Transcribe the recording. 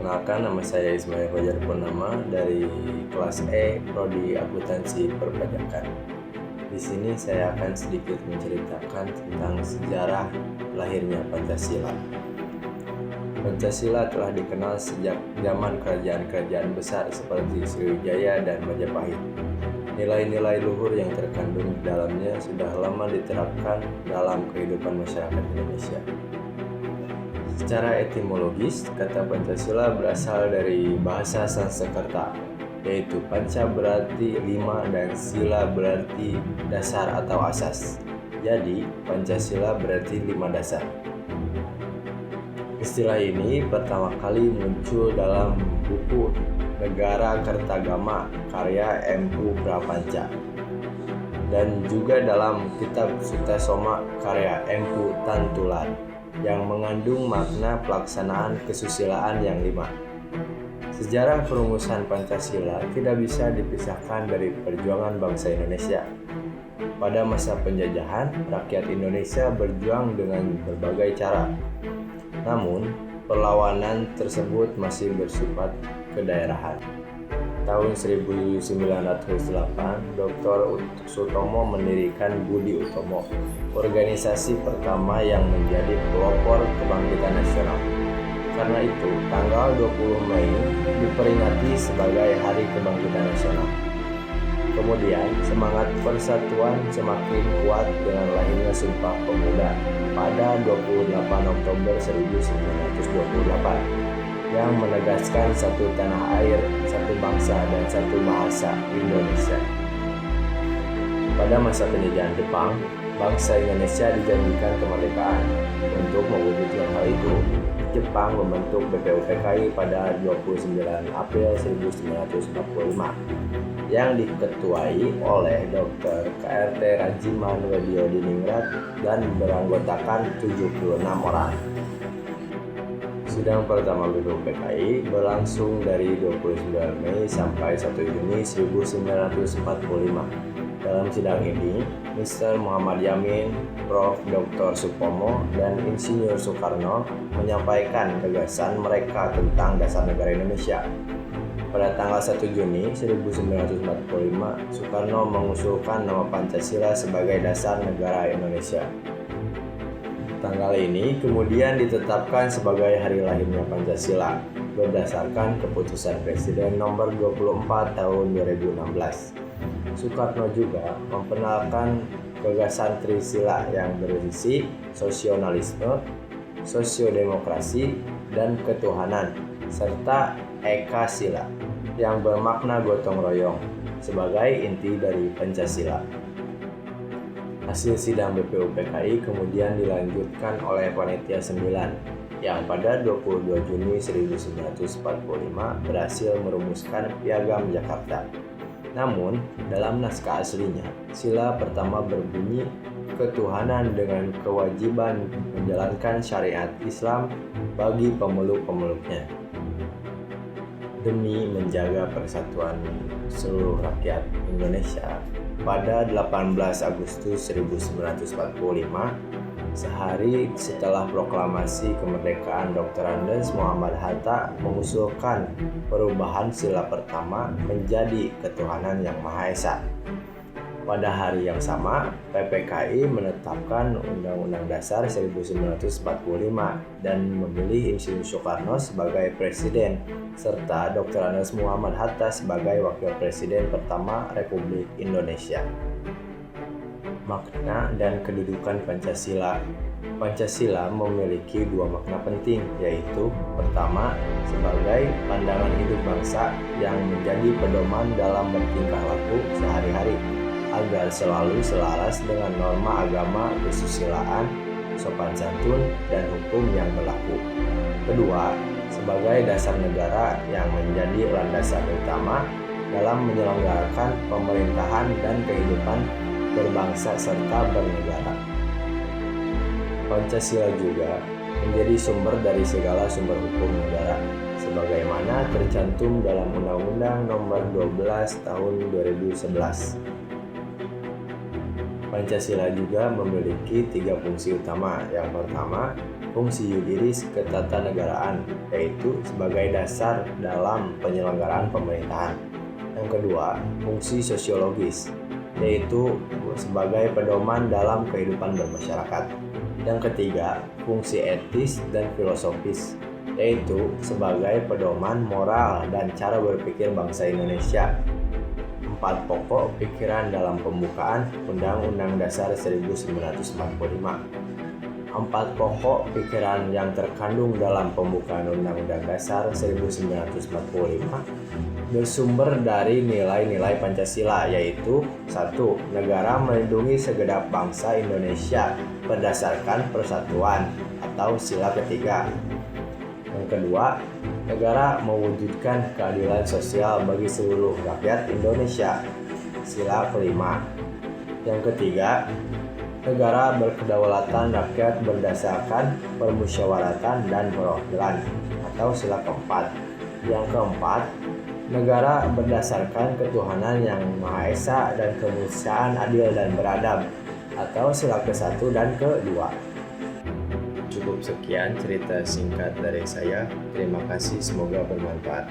Perkenalkan, nama saya Ismail Fajar Purnama dari kelas E, Prodi Akuntansi Perpajakan. Di sini saya akan sedikit menceritakan tentang sejarah lahirnya Pancasila. Pancasila telah dikenal sejak zaman kerajaan-kerajaan besar seperti Sriwijaya dan Majapahit. Nilai-nilai luhur yang terkandung di dalamnya sudah lama diterapkan dalam kehidupan masyarakat Indonesia. Secara etimologis, kata Pancasila berasal dari bahasa Sanskerta, yaitu panca berarti 5 dan sila berarti dasar atau asas. Jadi, Pancasila berarti 5 dasar. Istilah ini pertama kali muncul dalam buku Negara Kertagama karya Empu Prapanca dan juga dalam kitab Sutasoma karya Empu Tantular yang mengandung makna pelaksanaan kesusilaan yang 5. Sejarah perumusan Pancasila tidak bisa dipisahkan dari perjuangan bangsa Indonesia. Pada masa penjajahan, rakyat Indonesia berjuang dengan berbagai cara. Namun, perlawanan tersebut masih bersifat kedaerahan. Tahun 1908, Dr. Sutomo mendirikan Budi Utomo, organisasi pertama yang menjadi pelopor kebangkitan nasional. Karena itu, tanggal 20 Mei diperingati sebagai Hari Kebangkitan Nasional. Kemudian, semangat persatuan semakin kuat dengan lahirnya Sumpah Pemuda pada 28 Oktober 1928 yang menegaskan satu tanah air, satu bangsa, dan satu bahasa Indonesia. Pada masa penjajahan Jepang, bangsa Indonesia dijanjikan kemerdekaan. Untuk mewujudkan hal itu, Jepang membentuk BPUPKI pada 29 April 1945 yang diketuai oleh Dr. KRT Rajiman Weddiodiningrat dan beranggotakan 76 orang. Sidang pertama BPUPKI berlangsung dari 29 Mei sampai 1 Juni 1945. Dalam sidang ini, Mr. Muhammad Yamin, Prof. Dr. Supomo, dan Insinyur Soekarno menyampaikan gagasan mereka tentang dasar negara Indonesia. Pada tanggal 1 Juni 1945, Soekarno mengusulkan nama Pancasila sebagai dasar negara Indonesia. Tanggal ini kemudian ditetapkan sebagai hari lahirnya Pancasila berdasarkan keputusan Presiden nomor 24 tahun 2016. Soekarno juga memperkenalkan gagasan Trisila yang berisi sosionalisme, sosiodemokrasi, dan ketuhanan, serta Eka Sila yang bermakna gotong royong sebagai inti dari Pancasila. Hasil sidang BPUPKI kemudian dilanjutkan oleh Panitia 9 yang pada 22 Juni 1945 berhasil merumuskan Piagam Jakarta. Namun, dalam naskah aslinya, sila pertama berbunyi ketuhanan dengan kewajiban menjalankan syariat Islam bagi pemeluk-pemeluknya demi menjaga persatuan seluruh rakyat Indonesia. Pada 18 Agustus 1945, sehari setelah proklamasi kemerdekaan, Dr. Andes Muhammad Hatta mengusulkan perubahan sila pertama menjadi ketuhanan yang Maha Esa. Pada hari yang sama, PPKI menetapkan Undang-Undang Dasar 1945 dan memilih Insinyur Soekarno sebagai Presiden serta Dr. Andes Muhammad Hatta sebagai Wakil Presiden pertama Republik Indonesia. Makna dan kedudukan Pancasila. Pancasila memiliki dua makna penting, yaitu pertama, sebagai pandangan hidup bangsa yang menjadi pedoman dalam bertingkah laku sehari-hari agar selalu selaras dengan norma agama, kesusilaan, sopan santun, dan hukum yang berlaku. Kedua, sebagai dasar negara yang menjadi landasan utama dalam menyelenggarakan pemerintahan dan kehidupan berbangsa serta bernegara. Pancasila juga menjadi sumber dari segala sumber hukum negara, sebagaimana tercantum dalam Undang-Undang Nomor 12 Tahun 2011. Pancasila juga memiliki 3 fungsi utama. Yang pertama, fungsi yudiris ketatanegaraan, yaitu sebagai dasar dalam penyelenggaraan pemerintahan. Yang kedua, fungsi sosiologis, yaitu sebagai pedoman dalam kehidupan bermasyarakat. Yang ketiga, fungsi etis dan filosofis, yaitu sebagai pedoman moral dan cara berpikir bangsa Indonesia. 4 pokok pikiran dalam pembukaan Undang-Undang Dasar 1945. 4 pokok pikiran yang terkandung dalam pembukaan Undang-Undang Dasar 1945 bersumber dari nilai-nilai Pancasila, yaitu 1. Negara melindungi segenap bangsa Indonesia berdasarkan persatuan atau sila ketiga. Yang kedua, negara mewujudkan keadilan sosial bagi seluruh rakyat Indonesia, sila kelima. Yang ketiga, negara berkedaulatan rakyat berdasarkan permusyawaratan dan perwakilan, atau sila keempat. Yang keempat, negara berdasarkan ketuhanan yang Maha Esa dan kemanusiaan adil dan beradab, atau sila ke-1 dan ke-2. Cukup sekian cerita singkat dari saya. Terima kasih, semoga bermanfaat.